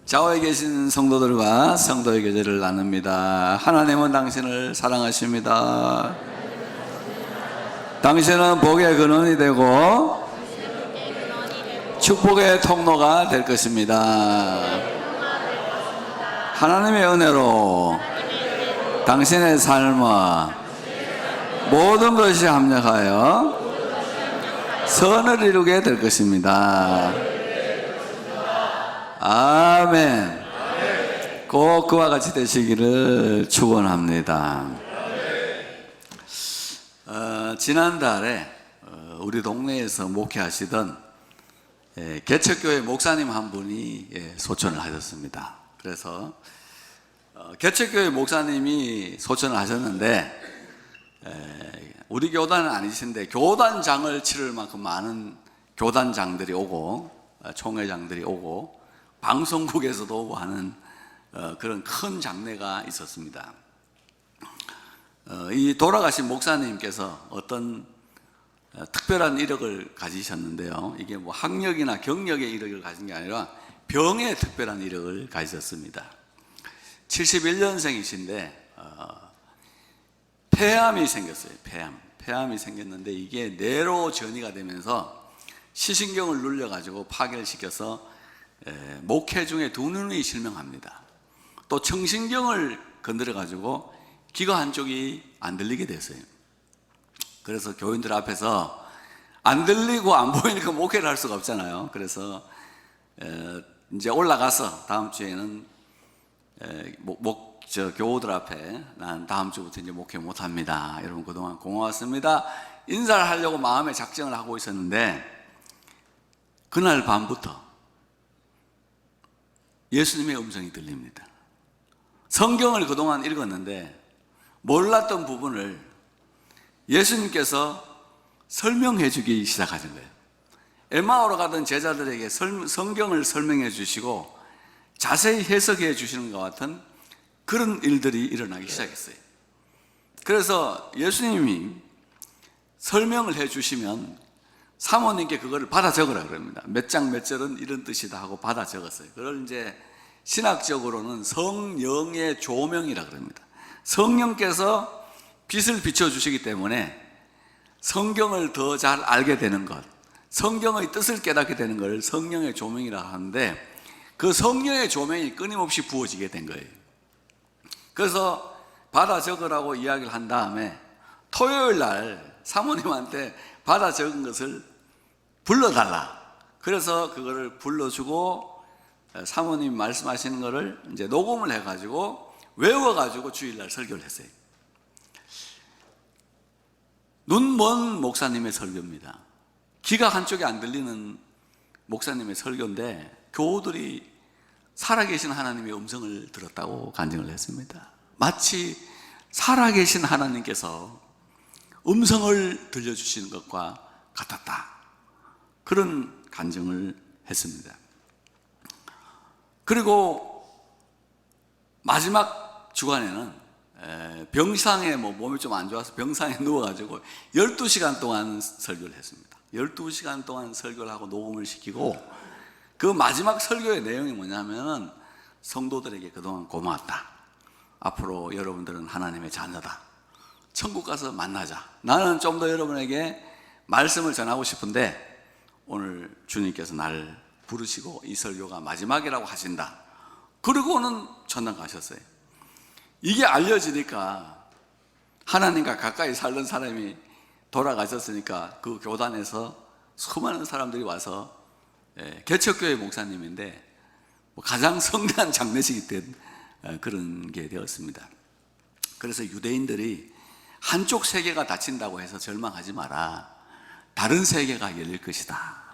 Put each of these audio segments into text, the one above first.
좌우에 계신 성도들과 성도의 교제를 나눕니다. 하나님은 당신을 사랑하십니다. 당신은 복의 근원이 되고 축복의 통로가 될 것입니다. 하나님의 은혜로 당신의 삶은 모든 것이 합력하여 선을 이루게 될 것입니다. 아멘. 꼭 그와 같이 되시기를 축원합니다. 지난달에 우리 동네에서 목회하시던 개척교회 목사님 한 분이 소천을 하셨습니다. 그래서 개척교회 목사님이 소천을 하셨는데 우리 교단은 아니신데 교단장을 치를 만큼 많은 교단장들이 오고 총회장들이 오고 방송국에서도 오고 하는 그런 큰 장례가 있었습니다. 이 돌아가신 목사님께서 어떤 특별한 이력을 가지셨는데요. 이게 뭐 학력이나 경력의 이력을 가진 게 아니라 병의 특별한 이력을 가지셨습니다. 71년생이신데 폐암이 생겼어요. 폐암이 생겼는데 이게 뇌로 전이가 되면서 시신경을 눌려가지고 파괴시켜서 목회 중에 두 눈이 실명합니다. 또 청신경을 건드려가지고 귀가 한쪽이 안 들리게 됐어요. 그래서 교인들 앞에서 안 들리고 안 보이니까 목회를 할 수가 없잖아요. 그래서 이제 올라가서 다음 주에는 교우들 앞에 난 다음 주부터 이제 목회 못합니다. 여러분 그동안 고마웠습니다. 인사를 하려고 마음에 작정을 하고 있었는데 그날 밤부터 예수님의 음성이 들립니다. 성경을 그동안 읽었는데 몰랐던 부분을 예수님께서 설명해 주기 시작하신 거예요. 엠마오로 가던 제자들에게 성경을 설명해 주시고 자세히 해석해 주시는 것 같은 그런 일들이 일어나기 시작했어요. 그래서 예수님이 설명을 해 주시면 사모님께 그거를 받아 적으라 그럽니다. 몇 장 몇 절은 이런 뜻이다 하고 받아 적었어요. 그걸 이제 신학적으로는 성령의 조명이라 그럽니다. 성령께서 빛을 비춰주시기 때문에 성경을 더 잘 알게 되는 것, 성경의 뜻을 깨닫게 되는 걸 성령의 조명이라 하는데 그 성령의 조명이 끊임없이 부어지게 된 거예요. 그래서 받아 적으라고 이야기를 한 다음에 토요일 날 사모님한테 받아 적은 것을 불러달라. 그래서 그거를 불러주고 사모님 말씀하시는 거를 이제 녹음을 해가지고 외워가지고 주일날 설교를 했어요. 눈 먼 목사님의 설교입니다. 귀가 한쪽이 안 들리는 목사님의 설교인데 교우들이 살아계신 하나님의 음성을 들었다고 간증을 했습니다. 마치 살아계신 하나님께서 음성을 들려주시는 것과 같았다. 그런 간증을 했습니다. 그리고 마지막 주간에는 병상에 몸이 좀 안 좋아서 병상에 누워가지고 12시간 동안 설교를 했습니다. 12시간 동안 설교를 하고 녹음을 시키고 그 마지막 설교의 내용이 뭐냐면 성도들에게 그동안 고마웠다. 앞으로 여러분들은 하나님의 자녀다. 천국 가서 만나자. 나는 좀 더 여러분에게 말씀을 전하고 싶은데 오늘 주님께서 나를 부르시고 이 설교가 마지막이라고 하신다. 그러고는 천당 가셨어요. 이게 알려지니까 하나님과 가까이 살던 사람이 돌아가셨으니까 그 교단에서 수많은 사람들이 와서 개척교회 목사님인데 가장 성대한 장례식이 된 그런 게 되었습니다. 그래서 유대인들이 한쪽 세계가 닫힌다고 해서 절망하지 마라. 다른 세계가 열릴 것이다.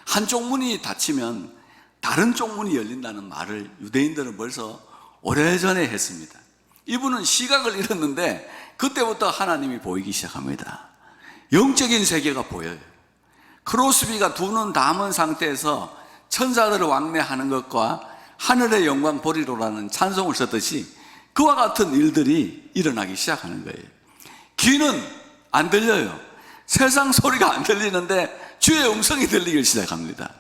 한쪽 문이 닫히면 다른 쪽 문이 열린다는 말을 유대인들은 벌써 오래전에 했습니다. 이분은 시각을 잃었는데 그때부터 하나님이 보이기 시작합니다. 영적인 세계가 보여요. 크로스비가 두 눈 감은 상태에서 천사들을 왕래하는 것과 하늘의 영광 보리로라는 찬송을 썼듯이 그와 같은 일들이 일어나기 시작하는 거예요. 귀는 안 들려요. 세상 소리가 안 들리는데 주의 음성이 들리기 시작합니다.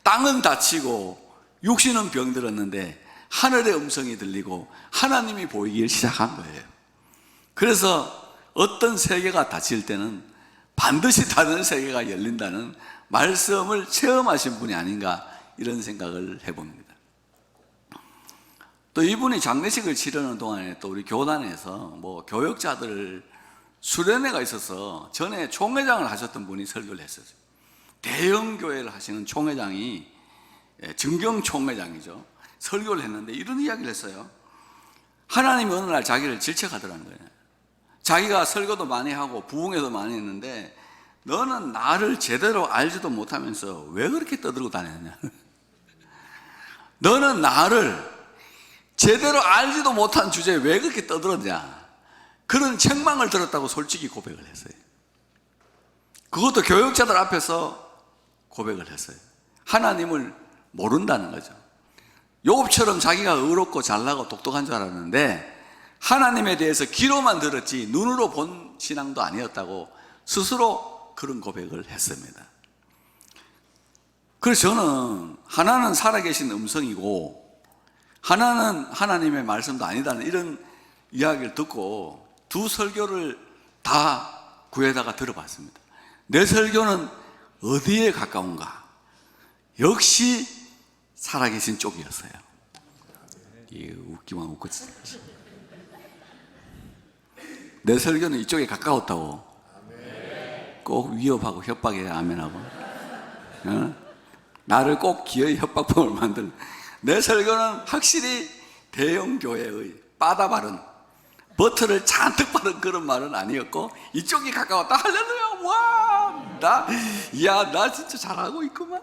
땅은 닫히고 육신은 병들었는데 하늘의 음성이 들리고 하나님이 보이기 시작한 거예요. 그래서 어떤 세계가 닫힐 때는 반드시 다른 세계가 열린다는 말씀을 체험하신 분이 아닌가, 이런 생각을 해봅니다. 또 이분이 장례식을 치르는 동안에 또 우리 교단에서 교역자들 수련회가 있어서 전에 총회장을 하셨던 분이 설교를 했었어요. 대형 교회를 하시는 총회장이, 증경 총회장이죠, 설교를 했는데 이런 이야기를 했어요. 하나님이 어느 날 자기를 질책하더라는 거예요. 자기가 설교도 많이 하고 부흥회도 많이 했는데 너는 나를 제대로 알지도 못하면서 왜 그렇게 떠들고 다녔냐. 너는 나를 제대로 알지도 못한 주제에 왜 그렇게 떠들었냐, 그런 책망을 들었다고 솔직히 고백을 했어요. 그것도 교역자들 앞에서 고백을 했어요. 하나님을 모른다는 거죠. 욥처럼 자기가 의롭고 잘나고 똑똑한 줄 알았는데 하나님에 대해서 귀로만 들었지 눈으로 본 신앙도 아니었다고 스스로 그런 고백을 했습니다. 그래서 저는 하나는 살아계신 음성이고 하나는 하나님의 말씀도 아니다는 이런 이야기를 듣고 두 설교를 다 구해다가 들어봤습니다. 내 설교는 어디에 가까운가? 역시 살아계신 쪽이었어요. 웃기만 웃고, 내 설교는 이쪽에 가까웠다고. 꼭 위협하고 협박해 아멘하고, 나를 꼭 기어이 협박범을 만드는, 내 설교는 확실히 대형 교회의 빠다바른, 버터를 잔뜩 바른 그런 말은 아니었고 이쪽이 가까웠다. 할렐루야. 와, 나 진짜 잘하고 있구만.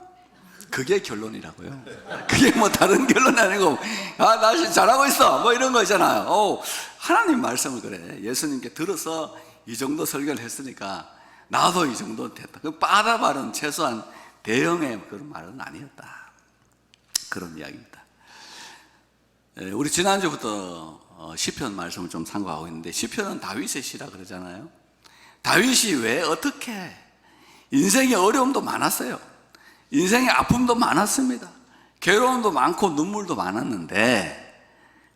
그게 결론이라고요. 그게 다른 결론이 아니고, 나 진짜 잘하고 있어, 이런 거 있잖아요. 하나님 말씀을 그래. 예수님께 들어서 이 정도 설교를 했으니까 나도 이 정도 됐다. 그 빠다바른 최소한 대형의 그런 말은 아니었다, 그런 이야기입니다. 우리 지난주부터 시편 말씀을 좀 참고하고 있는데, 시편은 다윗의 시라 그러잖아요. 다윗이 왜 어떻게, 인생의 어려움도 많았어요. 인생의 아픔도 많았습니다. 괴로움도 많고 눈물도 많았는데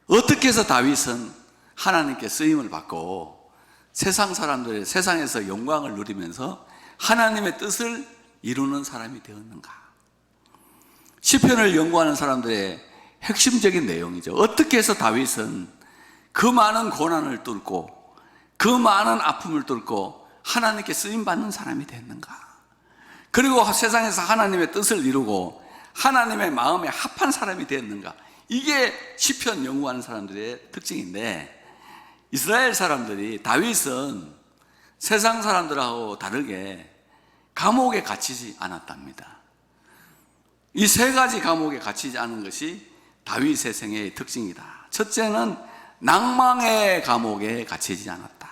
어떻게 해서 다윗은 하나님께 쓰임을 받고 세상 사람들의 세상에서 영광을 누리면서 하나님의 뜻을 이루는 사람이 되었는가? 시편을 연구하는 사람들의 핵심적인 내용이죠. 어떻게 해서 다윗은 그 많은 고난을 뚫고 그 많은 아픔을 뚫고 하나님께 쓰임받는 사람이 됐는가? 그리고 세상에서 하나님의 뜻을 이루고 하나님의 마음에 합한 사람이 되었는가? 이게 시편 연구하는 사람들의 특징인데, 이스라엘 사람들이, 다윗은 세상 사람들하고 다르게 감옥에 갇히지 않았답니다. 이 세 가지 감옥에 갇히지 않은 것이 다윗의 생애의 특징이다. 첫째는 낭망의 감옥에 갇히지 않았다.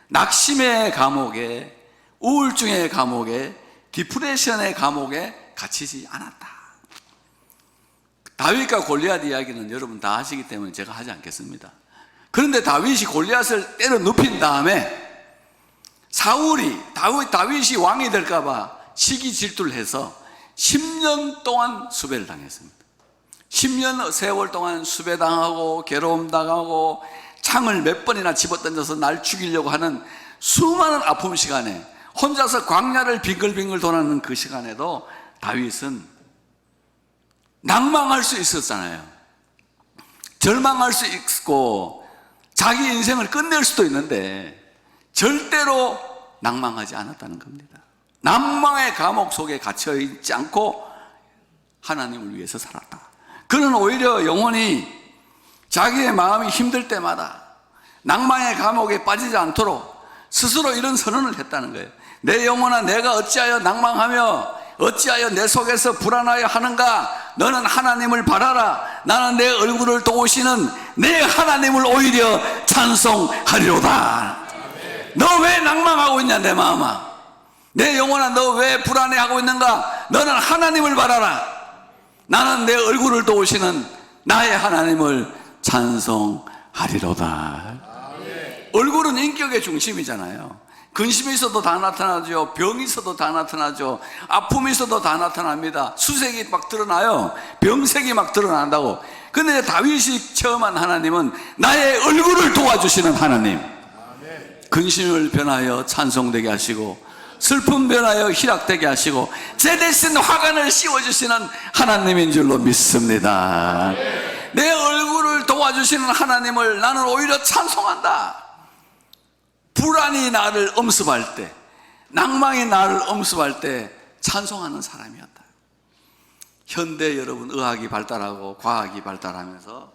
낙심의 감옥에, 우울증의 감옥에, 디프레션의 감옥에 갇히지 않았다. 다윗과 골리앗 이야기는 여러분 다 아시기 때문에 제가 하지 않겠습니다. 그런데 다윗이 골리앗을 때려 눕힌 다음에 다윗이 왕이 될까봐 시기 질투를 해서 10년 동안 수배를 당했습니다. 10년 세월 동안 수배당하고 괴로움 당하고 창을 몇 번이나 집어던져서 날 죽이려고 하는 수많은 아픔 시간에 혼자서 광야를 빙글빙글 돌아는 그 시간에도 다윗은 낭망할 수 있었잖아요. 절망할 수 있고 자기 인생을 끝낼 수도 있는데 절대로 낭망하지 않았다는 겁니다. 낭망의 감옥 속에 갇혀 있지 않고 하나님을 위해서 살았다. 그는 오히려 영혼이 자기의 마음이 힘들 때마다 낭망의 감옥에 빠지지 않도록 스스로 이런 선언을 했다는 거예요. 내 영혼아, 내가 어찌하여 낭망하며 어찌하여 내 속에서 불안하여 하는가? 너는 하나님을 바라라. 나는 내 얼굴을 도우시는 내 하나님을 오히려 찬송하리로다. 너 왜 낭망하고 있냐, 내 마음아. 내 영혼아, 너 왜 불안해하고 있는가? 너는 하나님을 바라라. 나는 내 얼굴을 도우시는 나의 하나님을 찬송하리로다. 얼굴은 인격의 중심이잖아요. 근심이 있어도 다 나타나죠. 병이 있어도 다 나타나죠. 아픔이 있어도 다 나타납니다. 수색이 막 드러나요. 병색이 막 드러난다고. 근데 다윗이 체험한 하나님은 나의 얼굴을 도와주시는 하나님. 근심을 변하여 찬송되게 하시고 슬픔 변하여 희락되게 하시고 제 대신 화관을 씌워주시는 하나님인 줄로 믿습니다. 내 얼굴을 도와주시는 하나님을 나는 오히려 찬송한다. 불안이 나를 엄습할 때, 낭망이 나를 엄습할 때 찬송하는 사람이었다. 현대 여러분 의학이 발달하고 과학이 발달하면서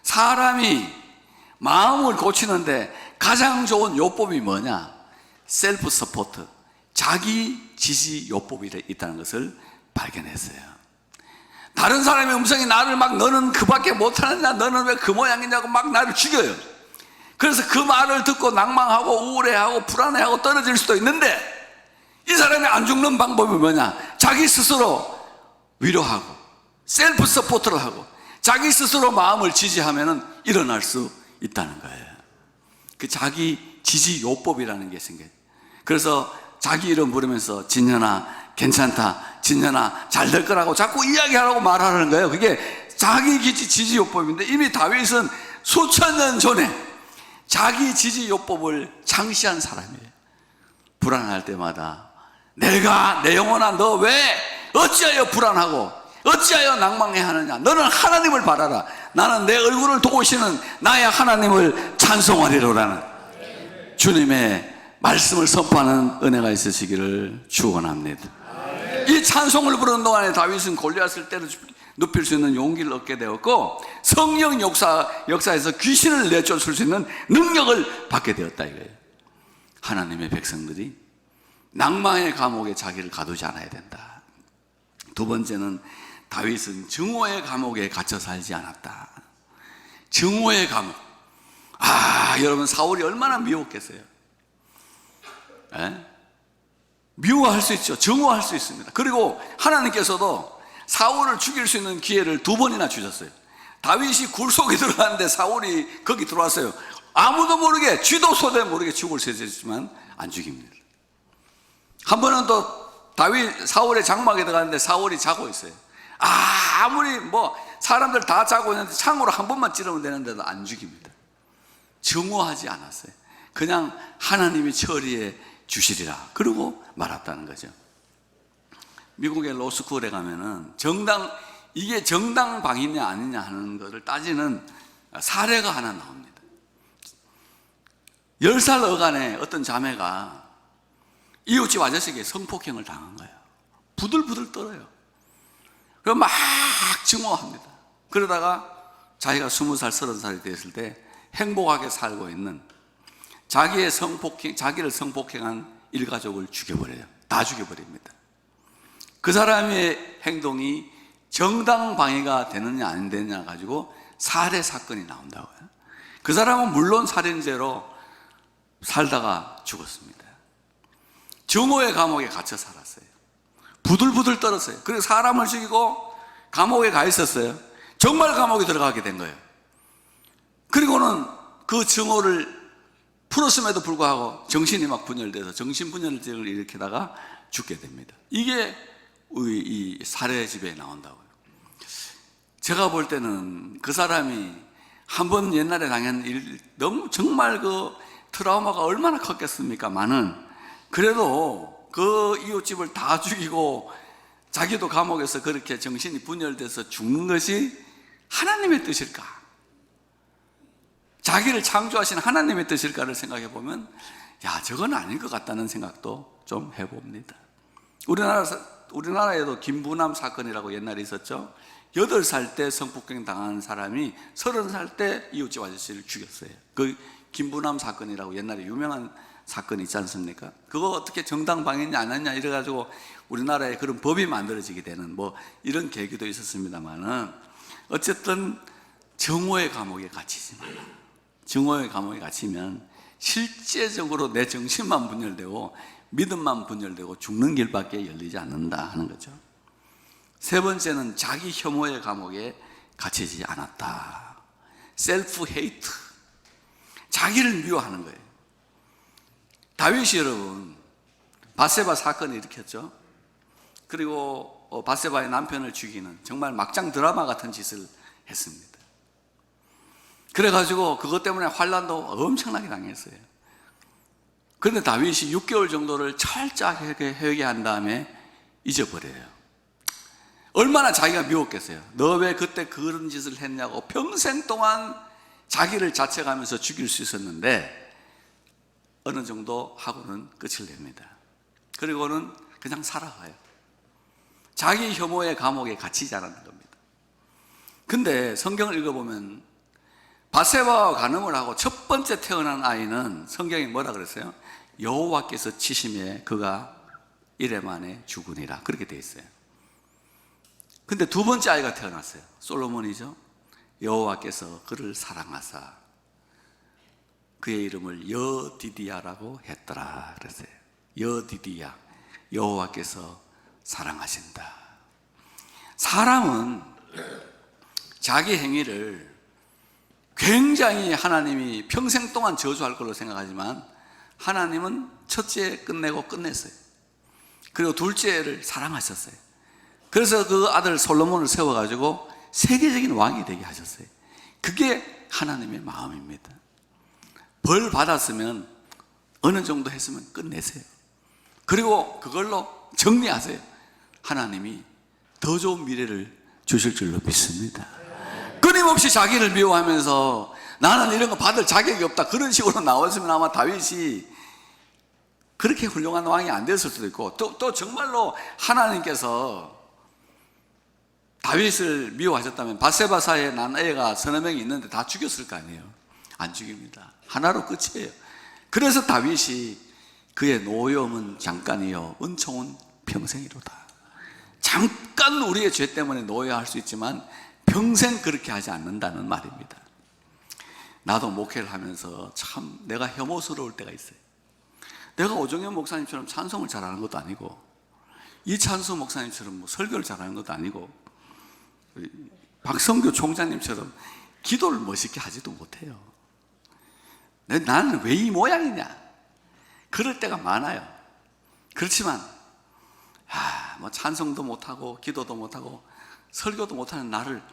사람이 마음을 고치는데 가장 좋은 요법이 뭐냐? 셀프 서포트, 자기 지지 요법이 있다는 것을 발견했어요. 다른 사람의 음성이 나를 막 너는 그밖에 못하느냐, 너는 왜 그 모양이냐고 막 나를 죽여요. 그래서 그 말을 듣고 낭망하고 우울해하고 불안해하고 떨어질 수도 있는데 이 사람이 안 죽는 방법이 뭐냐? 자기 스스로 위로하고 셀프 서포트를 하고 자기 스스로 마음을 지지하면 일어날 수 있다는 거예요. 그 자기 지지 요법이라는 게 생겨요. 그래서 자기 이름 부르면서 진현아 괜찮다, 진현아 잘 될 거라고 자꾸 이야기하라고 말하는 거예요. 그게 자기 지지 요법인데 이미 다윗은 수천 년 전에 자기 지지 요법을 창시한 사람이에요. 불안할 때마다 내가 내 영혼아 너 왜 어찌하여 불안하고 어찌하여 낭망해 하느냐? 너는 하나님을 바라라. 나는 내 얼굴을 도우시는 나의 하나님을 찬송하리로라는 주님의 말씀을 선포하는 은혜가 있으시기를 축원합니다. 이 찬송을 부르는 동안에 다윗은 골리앗을 때려 눕힐 수 있는 용기를 얻게 되었고 성령 역사에서 귀신을 내쫓을 수 있는 능력을 받게 되었다 이거예요. 하나님의 백성들이 낭만의 감옥에 자기를 가두지 않아야 된다. 두 번째는 다윗은 증오의 감옥에 갇혀 살지 않았다. 증오의 감옥. 여러분 사울이 얼마나 미웠겠어요. 미워할 수 있죠. 증오할 수 있습니다. 그리고 하나님께서도 사울을 죽일 수 있는 기회를 2번이나 주셨어요. 다윗이 굴 속에 들어갔는데 사울이 거기 들어왔어요. 아무도 모르게 쥐도 소도 모르게 죽을 수 있지만 안 죽입니다. 한 번은 또 다윗 사울의 장막에 들어갔는데 사울이 자고 있어요. 아무리 뭐 사람들 다 자고 있는데 창으로 한 번만 찌르면 되는데도 안 죽입니다. 증오하지 않았어요. 그냥 하나님이 처리해 주시리라 그러고 말았다는 거죠. 미국의 로스쿨에 가면은 이게 정당방위냐 아니냐 하는 것을 따지는 사례가 하나 나옵니다. 10살 어간의 어떤 자매가 이웃집 아저씨에게 성폭행을 당한 거예요. 부들부들 떨어요. 그럼 막 증오합니다. 그러다가 자기가 20살, 30살이 됐을 때 행복하게 살고 있는 자기를 성폭행한 일가족을 죽여버려요. 다 죽여버립니다. 그 사람의 행동이 정당방위가 되느냐 안 되느냐 가지고 살해 사건이 나온다고요. 그 사람은 물론 살인죄로 살다가 죽었습니다. 증오의 감옥에 갇혀 살았어요. 부들부들 떨었어요. 그리고 사람을 죽이고 감옥에 가 있었어요. 정말 감옥에 들어가게 된 거예요. 그리고는 그 증오를 풀었음에도 불구하고 정신이 막 분열돼서 정신분열증을 일으키다가 죽게 됩니다. 이게 이 살해집에 나온다고요. 제가 볼 때는 그 사람이 한번 옛날에 당한 일, 너무 정말 그 트라우마가 얼마나 컸겠습니까만은 그래도 그 이웃집을 다 죽이고 자기도 감옥에서 그렇게 정신이 분열돼서 죽는 것이 하나님의 뜻일까? 자기를 창조하신 하나님의 뜻일까를 생각해 보면 저건 아닐 것 같다는 생각도 좀 해봅니다. 우리나라에도 김부남 사건이라고 옛날에 있었죠. 8살 때 성폭행 당한 사람이 30살 때 이웃집 아저씨를 죽였어요. 그 김부남 사건이라고 옛날에 유명한 사건이 있지 않습니까? 그거 어떻게 정당방위냐 안 했냐 이래가지고 우리나라에 그런 법이 만들어지게 되는 뭐 이런 계기도 있었습니다만은 어쨌든 증오의 감옥에 갇히지 마라. 증오의 감옥에 갇히면 실제적으로 내 정신만 분열되고 믿음만 분열되고 죽는 길밖에 열리지 않는다 하는 거죠. 세 번째는 자기 혐오의 감옥에 갇히지 않았다. 셀프 헤이트. 자기를 미워하는 거예요. 다윗이 여러분 밧세바 사건을 일으켰죠. 그리고 밧세바의 남편을 죽이는 정말 막장 드라마 같은 짓을 했습니다. 그래가지고 그것 때문에 환난도 엄청나게 당했어요. 그런데 다윗이 6개월 정도를 철저하게 회개한 다음에 잊어버려요. 얼마나 자기가 미웠겠어요. 너 왜 그때 그런 짓을 했냐고 평생 동안 자기를 자책하면서 죽일 수 있었는데 어느 정도 하고는 끝을 냅니다. 그리고는 그냥 살아가요. 자기 혐오의 감옥에 갇히지 않는 겁니다. 근데 성경을 읽어보면 밧세바와 간음을 하고 첫 번째 태어난 아이는 성경이 뭐라 그랬어요? 여호와께서 치심에 그가 이래 만에 죽으니라, 그렇게 돼 있어요. 근데 두 번째 아이가 태어났어요. 솔로몬이죠. 여호와께서 그를 사랑하사 그의 이름을 여디디야라고 했더라 그랬어요. 여디디야, 여호와께서 사랑하신다. 사람은 자기 행위를 굉장히 하나님이 평생 동안 저주할 걸로 생각하지만 하나님은 첫째 끝내고 끝냈어요. 그리고 둘째를 사랑하셨어요. 그래서 그 아들 솔로몬을 세워가지고 세계적인 왕이 되게 하셨어요. 그게 하나님의 마음입니다. 벌 받았으면 어느 정도 했으면 끝내세요. 그리고 그걸로 정리하세요. 하나님이 더 좋은 미래를 주실 줄로 믿습니다. 끊임없이 자기를 미워하면서 나는 이런 거 받을 자격이 없다, 그런 식으로 나왔으면 아마 다윗이 그렇게 훌륭한 왕이 안 됐을 수도 있고, 또 정말로 하나님께서 다윗을 미워하셨다면 밧세바사에 난 애가 서너 명이 있는데 다 죽였을 거 아니에요. 안 죽입니다. 하나로 끝이에요. 그래서 다윗이 그의 노염은 잠깐이요 은총은 평생이로다. 잠깐 우리의 죄 때문에 노여할 수 있지만 평생 그렇게 하지 않는다는 말입니다. 나도 목회를 하면서 참 내가 혐오스러울 때가 있어요. 내가 오정현 목사님처럼 찬송을 잘하는 것도 아니고 이찬수 목사님처럼 뭐 설교를 잘하는 것도 아니고 박성규 총장님처럼 기도를 멋있게 하지도 못해요. 나는 왜 이 모양이냐, 그럴 때가 많아요. 그렇지만 뭐 찬송도 못하고 기도도 못하고 설교도 못하는 나를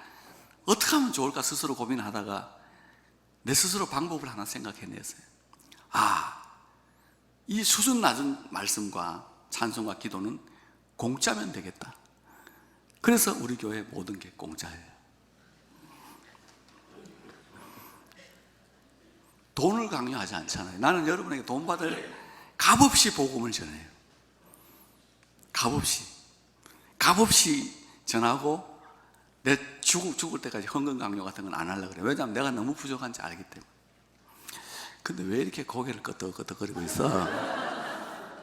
어떻게 하면 좋을까 스스로 고민하다가 내 스스로 방법을 하나 생각해냈어요. 이 수준 낮은 말씀과 찬송과 기도는 공짜면 되겠다. 그래서 우리 교회 모든 게 공짜예요. 돈을 강요하지 않잖아요. 나는 여러분에게 돈 받을 값없이 복음을 전해요. 값없이 전하고 내 죽을 때까지 헌금 강요 같은 건 안 하려고 그래요. 왜냐하면 내가 너무 부족한지 알기 때문에. 근데 왜 이렇게 고개를 끄덕끄덕거리고 있어?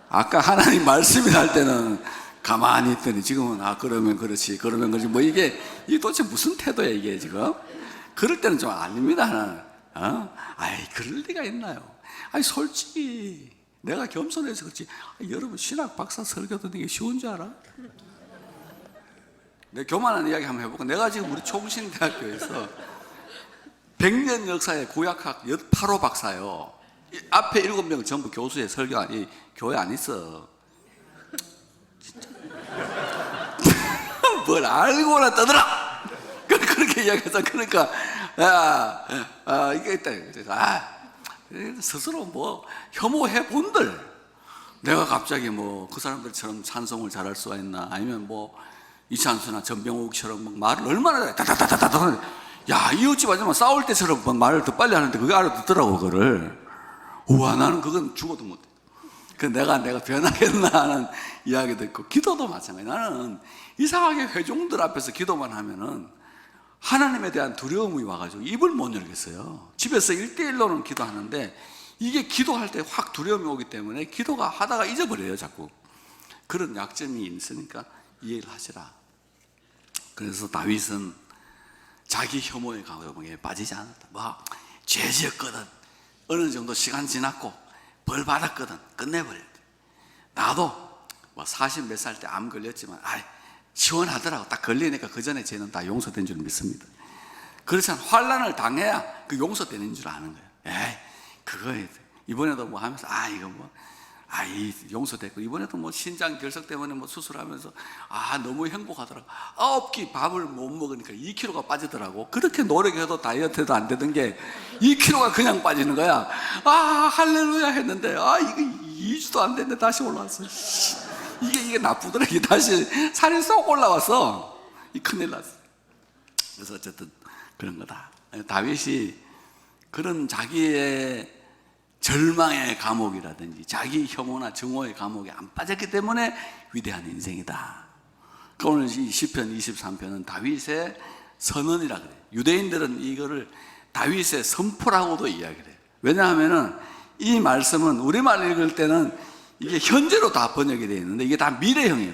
아까 하나님 말씀이 할 때는 가만히 있더니 지금은 그러면 그렇지 뭐 이게 도대체 무슨 태도야 이게 지금? 그럴 때는 좀 아닙니다. 하나는 그럴 리가 있나요? 솔직히 내가 겸손해서 그렇지. 여러분 신학 박사 설교 듣는 게 쉬운 줄 알아? 내가 교만한 이야기 한번 해볼까? 내가 지금 우리 총신대학교에서 100년 역사의 구약학 8호 박사요. 앞에 7명 전부 교수의 설교 교회 안 있어. 진짜. 뭘 알고나 떠들어! 그렇게 이야기해서, 그러니까, 이게 있다. 그래서, 스스로 뭐, 혐오해 본들. 내가 갑자기 뭐, 그 사람들처럼 찬송을 잘할 수가 있나? 아니면 뭐, 이찬수나 전병욱처럼 막 말을 얼마나 다다다다다다. 이웃집 아줌마 싸울 때처럼 막 말을 더 빨리 하는데 그게 알아듣더라고, 그거를. 우와, 나는 그건 죽어도 못해. 내가 변하겠나 하는 이야기도 있고, 기도도 마찬가지. 나는 이상하게 회중들 앞에서 기도만 하면은 하나님에 대한 두려움이 와가지고 입을 못 열겠어요. 집에서 1대1로는 기도하는데 이게 기도할 때 확 두려움이 오기 때문에 기도가 하다가 잊어버려요, 자꾸. 그런 약점이 있으니까 이해를 하시라. 그래서 다윗은 자기 혐오의 감옥에 빠지지 않았다. 죄 지었거든, 어느 정도 시간 지났고 벌 받았거든, 끝내버려야 돼. 나도 40 몇 살 때 암 걸렸지만 시원하더라고. 딱 걸리니까 그 전에 죄는 다 용서된 줄 믿습니다. 그렇지만 환난을 당해야 그 용서되는 줄 아는 거예요. 그거에 이번에도 뭐 하면서 이거 뭐 용서됐고, 이번에도 뭐 신장 결석 때문에 뭐 수술하면서 너무 행복하더라고. 9끼 밥을 못 먹으니까 2kg가 빠지더라고. 그렇게 노력해도 다이어트도 안 되던 게 2kg가 그냥 빠지는 거야. 할렐루야 했는데 이거 2주도 안 됐는데 다시 올라왔어. 이게 나쁘더라. 이게 다시 살이 쏙 올라왔어. 큰일 났어. 그래서 어쨌든 그런 거다. 다윗이 그런 자기의 절망의 감옥이라든지 자기 혐오나 증오의 감옥에 안 빠졌기 때문에 위대한 인생이다. 오늘 이 시편 23편은 다윗의 선언이라 그래요. 유대인들은 이거를 다윗의 선포라고도 이야기를 해요. 왜냐하면은 이 말씀은 우리말 읽을 때는 이게 현재로 다 번역이 되어 있는데 이게 다 미래형이에요.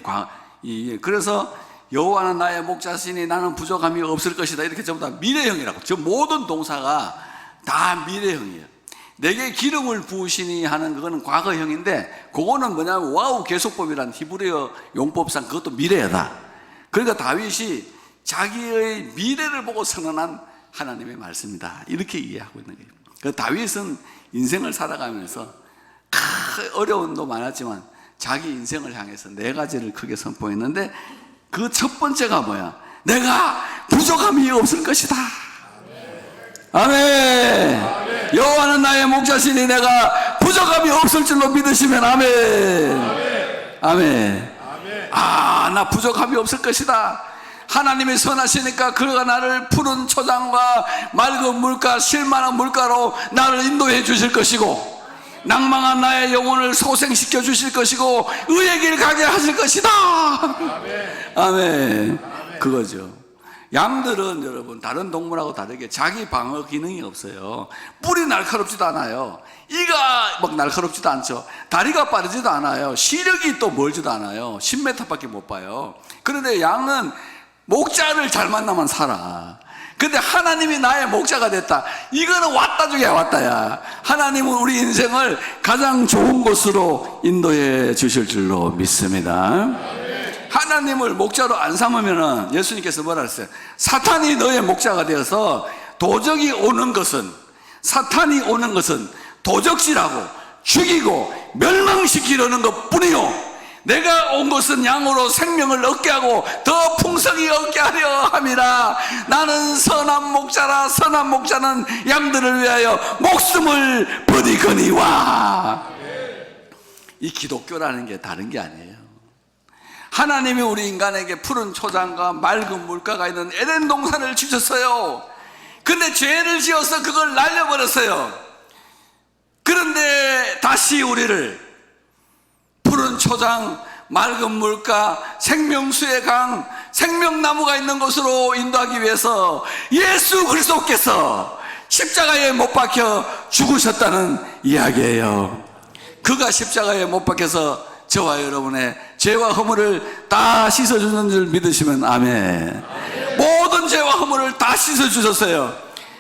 그래서 여호와는 나의 목자시니 나는 부족함이 없을 것이다, 이렇게 전부 다 미래형이라고. 저 모든 동사가 다 미래형이에요. 내게 기름을 부으시니 하는 그거는 과거형인데, 그거는 뭐냐면 와우 계속법이란 히브리어 용법상 그것도 미래다. 그러니까 다윗이 자기의 미래를 보고 선언한 하나님의 말씀이다, 이렇게 이해하고 있는 거예요. 그 다윗은 인생을 살아가면서 어려움도 많았지만 자기 인생을 향해서 4가지를 크게 선포했는데, 그 첫 번째가 뭐야? 내가 부족함이 없을 것이다. 아멘. 여호와는 나의 목자시니 내가 부족함이 없을 줄로 믿으시면 아멘. 아멘. 나 부족함이 없을 것이다. 하나님이 선하시니까 그가 나를 푸른 초장과 맑은 물가, 쉴만한 물가로 나를 인도해 주실 것이고, 낭망한 나의 영혼을 소생시켜 주실 것이고, 의의 길 가게 하실 것이다. 아멘. 그거죠. 양들은 여러분 다른 동물하고 다르게 자기 방어 기능이 없어요. 뿔이 날카롭지도 않아요. 이가 막 날카롭지도 않죠. 다리가 빠르지도 않아요. 시력이 또 멀지도 않아요. 10m밖에 못 봐요. 그런데 양은 목자를 잘 만나면 살아. 근데 하나님이 나의 목자가 됐다, 이거는 왔다 중에 왔다야. 하나님은 우리 인생을 가장 좋은 곳으로 인도해 주실 줄로 믿습니다. 하나님을 목자로 안 삼으면은, 예수님께서 뭐라 그랬어요? 사탄이 너의 목자가 되어서 사탄이 오는 것은 도적질하고 죽이고 멸망시키려는 것 뿐이요, 내가 온 것은 양으로 생명을 얻게 하고 더 풍성히 얻게 하려 함이라. 나는 선한 목자라. 선한 목자는 양들을 위하여 목숨을 버리거니와. 이 기독교라는 게 다른 게 아니에요. 하나님이 우리 인간에게 푸른 초장과 맑은 물가가 있는 에덴 동산을 주셨어요. 근데 죄를 지어서 그걸 날려버렸어요. 그런데 다시 우리를 푸른 초장, 맑은 물가, 생명수의 강, 생명나무가 있는 곳으로 인도하기 위해서 예수 그리스도께서 십자가에 못 박혀 죽으셨다는 이야기예요. 그가 십자가에 못 박혀서 저와 여러분의 죄와 허물을 다 씻어주는 줄 믿으시면 아멘. 모든 죄와 허물을 다 씻어주셨어요.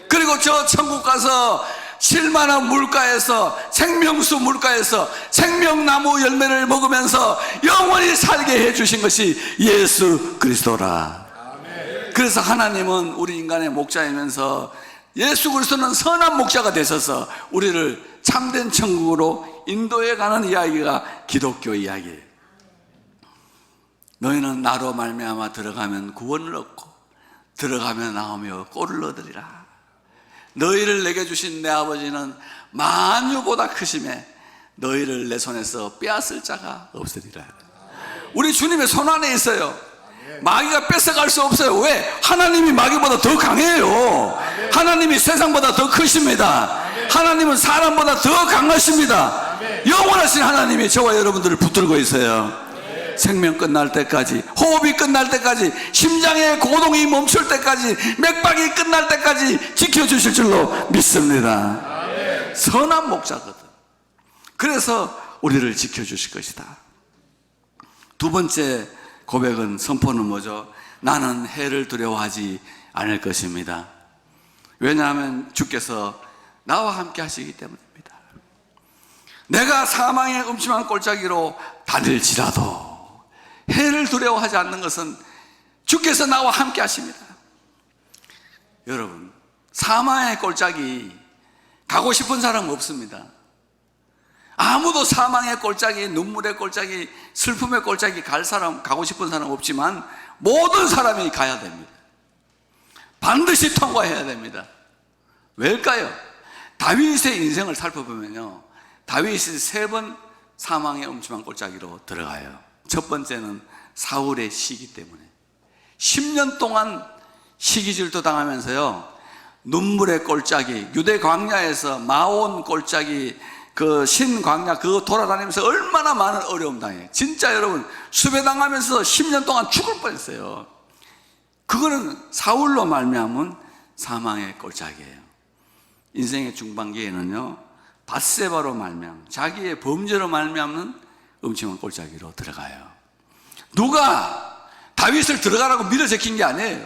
그리고 저 천국 가서 쉴만한 물가에서, 생명수 물가에서 생명나무 열매를 먹으면서 영원히 살게 해주신 것이 예수 그리스도라. 그래서 하나님은 우리 인간의 목자이면서 예수 그리스도는 선한 목자가 되셔서 우리를 참된 천국으로 인도해 가는 이야기가 기독교 이야기예요. 너희는 나로 말미암아 들어가면 구원을 얻고 들어가며 나오며 꼴을 얻으리라. 너희를 내게 주신 내 아버지는 만유보다 크심에 너희를 내 손에서 빼앗을 자가 없으리라. 우리 주님의 손 안에 있어요. 마귀가 뺏어갈 수 없어요. 왜? 하나님이 마귀보다 더 강해요. 하나님이 세상보다 더 크십니다. 하나님은 사람보다 더 강하십니다. 영원하신 하나님이 저와 여러분들을 붙들고 있어요. 생명 끝날 때까지, 호흡이 끝날 때까지, 심장의 고동이 멈출 때까지, 맥박이 끝날 때까지 지켜주실 줄로 믿습니다. 선한 목자거든. 그래서 우리를 지켜주실 것이다. 두 번째 고백은, 선포는 뭐죠? 나는 해를 두려워하지 않을 것입니다. 왜냐하면 주께서 나와 함께 하시기 때문입니다. 내가 사망의 음침한 골짜기로 다닐지라도 해를 두려워하지 않는 것은 주께서 나와 함께 하십니다. 여러분, 사망의 골짜기 가고 싶은 사람 없습니다. 아무도 사망의 골짜기, 눈물의 골짜기, 슬픔의 골짜기 가고 싶은 사람 없지만 모든 사람이 가야 됩니다. 반드시 통과해야 됩니다. 왜일까요? 다윗의 인생을 살펴보면요, 다윗이 3번 사망의 음침한 골짜기로 들어가요. 첫 번째는 사울의 시기 때문에 10년 동안 시기질도 당하면서요, 눈물의 골짜기, 유대 광야에서 마온 골짜기, 그 신광야 그거 돌아다니면서 얼마나 많은 어려움 당해요. 진짜 여러분, 수배당하면서 10년 동안 죽을 뻔했어요. 그거는 사울로 말미암은 사망의 골짜기예요. 인생의 중반기에는요, 밧세바로 말미암, 자기의 범죄로 말미암는 음침한 골짜기로 들어가요. 누가 다윗을 들어가라고 밀어제낀 게 아니에요.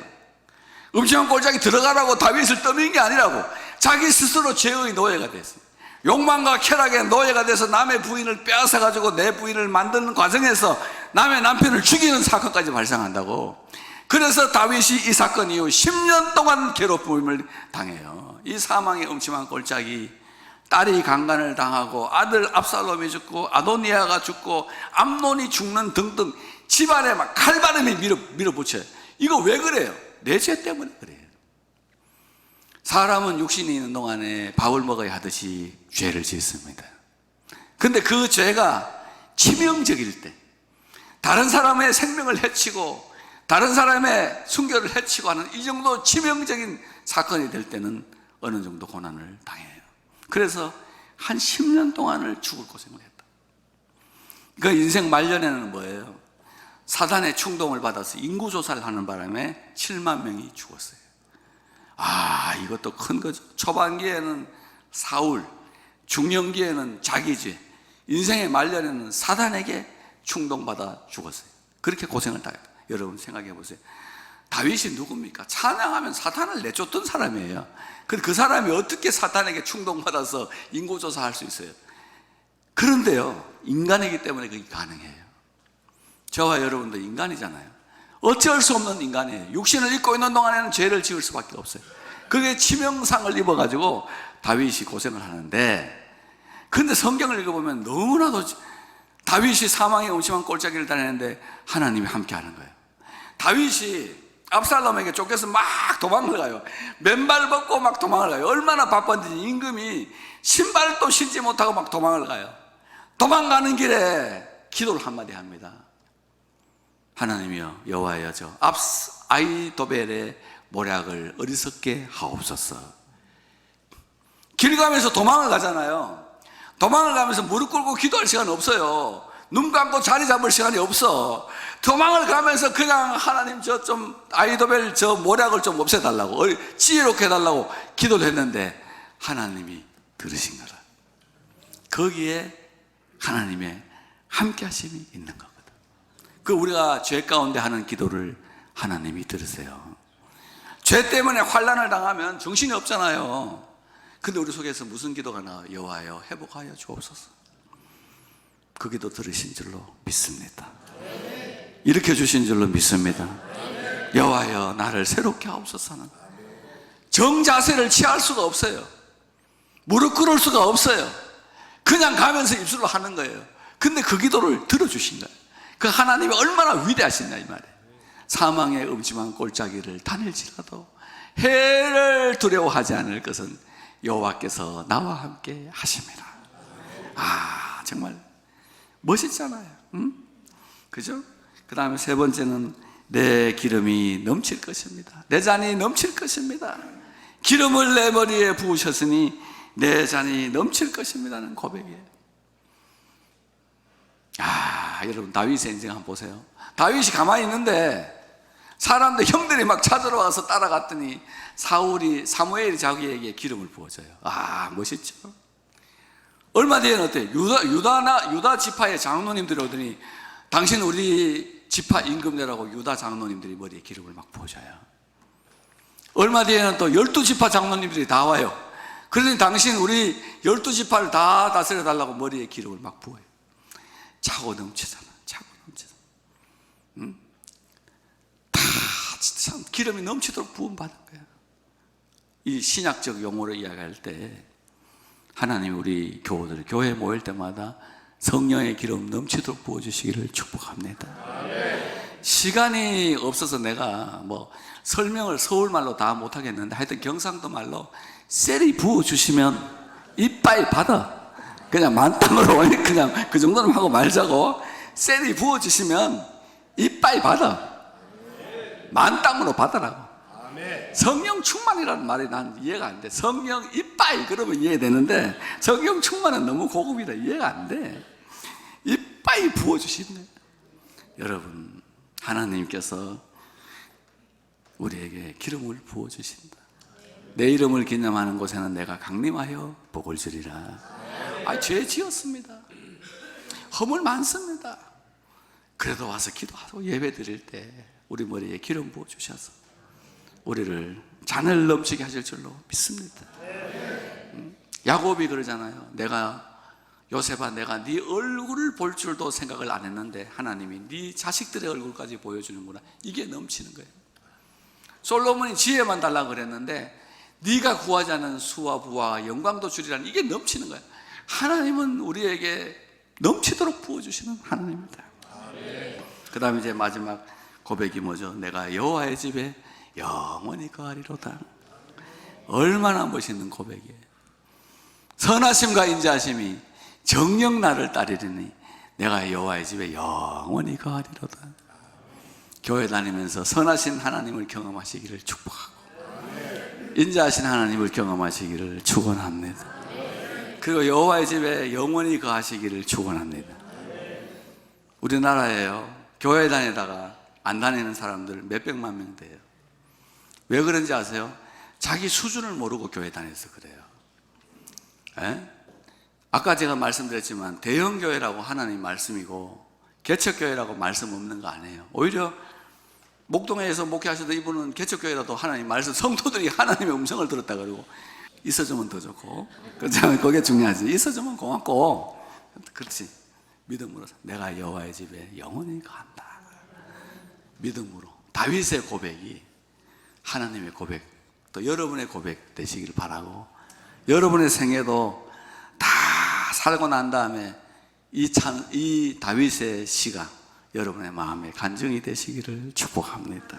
음침한 골짜기 들어가라고 다윗을 떠민 게 아니라고, 자기 스스로 죄의 노예가 됐어요. 욕망과 쾌락의 노예가 돼서 남의 부인을 빼앗아가지고 내 부인을 만드는 과정에서 남의 남편을 죽이는 사건까지 발생한다고. 그래서 다윗이 이 사건 이후 10년 동안 괴롭힘을 당해요. 이 사망의 음침한 골짜기, 딸이 강간을 당하고 아들 압살롬이 죽고 아도니아가 죽고 암논이 죽는 등등 집안에 막 칼바람이 밀어붙여요. 이거 왜 그래요? 내 죄 때문에 그래요. 사람은 육신이 있는 동안에 밥을 먹어야 하듯이 죄를 짓습니다. 근데 그 죄가 치명적일 때, 다른 사람의 생명을 해치고 다른 사람의 순결을 해치고 하는 이 정도 치명적인 사건이 될 때는 어느 정도 고난을 당해요. 그래서 한 10년 동안을 죽을 고생을 했다. 그 인생 말년에는 뭐예요? 사단의 충동을 받아서 인구조사를 하는 바람에 7만 명이 죽었어요. 이것도 큰 거죠. 초반기에는 사울, 중년기에는 자기 죄, 인생의 말년에는 사단에게 충동받아 죽었어요. 그렇게 고생을 다 했다. 여러분 생각해 보세요. 다윗이 누굽니까? 찬양하면 사탄을 내쫓던 사람이에요. 그 사람이 어떻게 사탄에게 충동받아서 인구조사할 수 있어요? 그런데요, 인간이기 때문에 그게 가능해요. 저와 여러분도 인간이잖아요. 어쩔 수 없는 인간이에요. 육신을 입고 있는 동안에는 죄를 지을 수밖에 없어요. 그게 치명상을 입어가지고 다윗이 고생을 하는데, 그런데 성경을 읽어보면 너무나도 다윗이 사망의 음침한 골짜기를 다니는데 하나님이 함께 하는 거예요. 다윗이 압살롬에게 쫓겨서 막 도망을 가요. 맨발 벗고 막 도망을 가요. 얼마나 바빴는지 임금이 신발도 신지 못하고 막 도망을 가요. 도망가는 길에 기도를 한마디 합니다. 하나님이여, 여호와여, 저 아이도벨의 모략을 어리석게 하옵소서. 길 가면서 도망을 가잖아요. 도망을 가면서 무릎 꿇고 기도할 시간 없어요. 눈 감고 자리 잡을 시간이 없어. 도망을 가면서 그냥 하나님 아이도벨 저 모략을 좀 없애달라고, 지혜롭게 해달라고 기도를 했는데 하나님이 들으신 거라. 거기에 하나님의 함께 하심이 있는 거거든. 우리가 죄 가운데 하는 기도를 하나님이 들으세요. 죄 때문에 환난을 당하면 정신이 없잖아요. 근데 우리 속에서 무슨 기도가 나와요? 여호와여, 회복하여 주옵소서. 그 기도 들으신 줄로 믿습니다. 일으켜 주신 줄로 믿습니다. 여호와여, 나를 새롭게 하옵소서는 정자세를 취할 수가 없어요. 무릎 꿇을 수가 없어요. 그냥 가면서 입술로 하는 거예요. 근데 그 기도를 들어주신 거예요. 그 하나님이 얼마나 위대하시냐 이 말이에요. 사망의 음침한 골짜기를 다닐지라도 해를 두려워하지 않을 것은 여호와께서 나와 함께 하심이라. 정말 멋있잖아요. 그죠? 그 다음에 세 번째는 내 기름이 넘칠 것입니다. 내 잔이 넘칠 것입니다. 기름을 내 머리에 부으셨으니 내 잔이 넘칠 것입니다는 고백이에요. 여러분, 다윗의 인생 한번 보세요. 다윗이 가만히 있는데 사람들, 형들이 막 찾으러 와서 따라갔더니 사무엘이 자기에게 기름을 부어줘요. 멋있죠? 얼마 뒤에는 어때요? 유다 지파의 장로님들이 오더니 당신 우리 지파 임금내라고 유다 장로님들이 머리에 기름을 막 부어줘요. 얼마 뒤에는 또 12지파 장로님들이 다 와요. 그러더니 당신 우리 12지파를 다 다스려 달라고 머리에 기름을 막 부어요. 차고 넘치잖아. 다 참 기름이 넘치도록 부음받은 거야. 이 신약적 용어로 이야기할 때 하나님 우리 교우들 교회 모일 때마다 성령의 기름 넘치도록 부어주시기를 축복합니다. 시간이 없어서 내가 뭐 설명을 서울말로 다 못하겠는데 하여튼 경상도 말로 셀이 부어주시면 이빨 받아. 그냥 만땅으로 그냥 그 정도는 하고 말자고. 셀이 부어주시면 이빨 받아. 만땅으로 받으라고. 성령 충만이라는 말이 난 이해가 안 돼. 성령 이빨 그러면 이해되는데 성령 충만은 너무 고급이라 이해가 안 돼. 이빨 부어주시네. 여러분, 하나님께서 우리에게 기름을 부어주신다. 내 이름을 기념하는 곳에는 내가 강림하여 복을 주리라. 죄 지었습니다. 허물 많습니다. 그래도 와서 기도하고 예배 드릴 때 우리 머리에 기름 부어주셔서 우리를 잔을 넘치게 하실 줄로 믿습니다. 야곱이 그러잖아요. 요셉아, 내가 네 얼굴을 볼 줄도 생각을 안 했는데 하나님이 네 자식들의 얼굴까지 보여주는구나. 이게 넘치는 거예요. 솔로몬이 지혜만 달라고 그랬는데 네가 구하지 않은 수와 부와 영광도 주리라는 이게 넘치는 거예요. 하나님은 우리에게 넘치도록 부어주시는 하나님입니다. 그 다음에 이제 마지막 고백이 뭐죠? 내가 여호와의 집에 영원히 거하리로다. 얼마나 멋있는 고백이에요. 선하심과 인자하심이 정녕 나를 따르리니 내가 여호와의 집에 영원히 거하리로다. 교회 다니면서 선하신 하나님을 경험하시기를 축복하고 인자하신 하나님을 경험하시기를 축원합니다. 그리고 여호와의 집에 영원히 거하시기를 축원합니다. 우리나라에요, 교회 다니다가 안 다니는 사람들 몇백만 명 돼요. 왜 그런지 아세요? 자기 수준을 모르고 교회 다녀서 그래요. 에? 아까 제가 말씀드렸지만 대형교회라고 하나님 말씀이고 개척교회라고 말씀 없는 거 아니에요. 오히려 목동에서 목회하셔도 이분은 개척교회라도 하나님 말씀, 성도들이 하나님의 음성을 들었다 그러고 있어주면 더 좋고, 그렇잖아요. 그게 중요하지. 있어주면 고맙고, 그렇지. 믿음으로 내가 여호와의 집에 영원히 간다. 믿음으로. 다윗의 고백이 하나님의 고백, 또 여러분의 고백 되시길 바라고, 여러분의 생애도 다 살고 난 다음에 이 다윗의 시가 여러분의 마음에 간증이 되시기를 축복합니다.